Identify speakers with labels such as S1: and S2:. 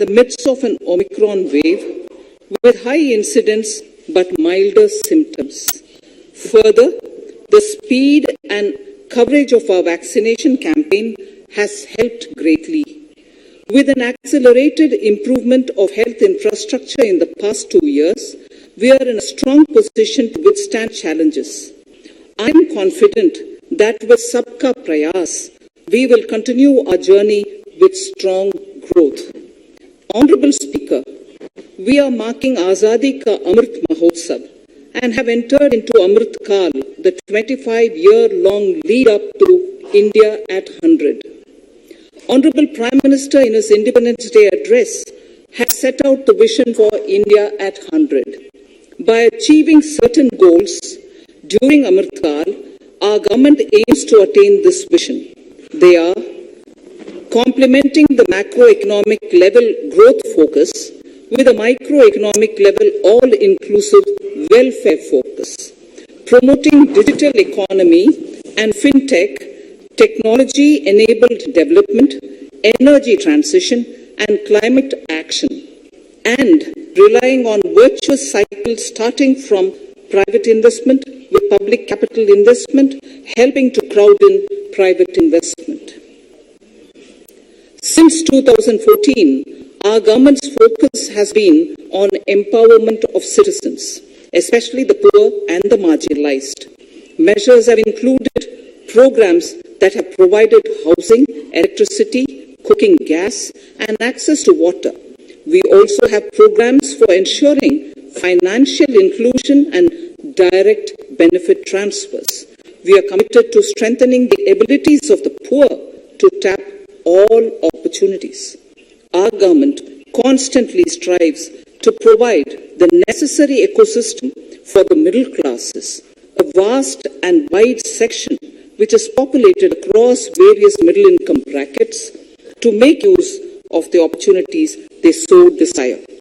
S1: the midst of an Omicron wave with high incidence but milder symptoms. Further, the speed and coverage of our vaccination campaign has helped greatly. With an accelerated improvement of health infrastructure in the past 2 years, we are in a strong position to withstand challenges. I am confident that with Sabka Prayas, we will continue our journey with strong growth. Honorable Speaker, we are marking Azadi Ka Amrit Mahotsav and have entered into Amrit Kal, the 25-year-long lead-up to India at 100. Honorable Prime Minister, in his Independence Day address, has set out the vision for India at 100. By achieving certain goals during Amrit Kal, our government aims to attain this vision. They are complementing the macroeconomic level growth focus with a microeconomic level all-inclusive welfare focus, promoting digital economy and fintech, technology-enabled development, energy transition, and climate action, and relying on virtuous cycles starting from private investment with public capital investment, helping to crowd in private investment. Since 2014, our government's focus has been on empowerment of citizens, especially the poor and the marginalized. Measures have included programs that have provided housing, electricity, cooking gas, and access to water. We also have programs for ensuring financial inclusion and direct benefit transfers. We are committed to strengthening the abilities of the poor to tap all opportunities. Our government constantly strives to provide the necessary ecosystem for the middle classes, a vast and wide section which is populated across various middle income brackets, to make use of the opportunities they so desire.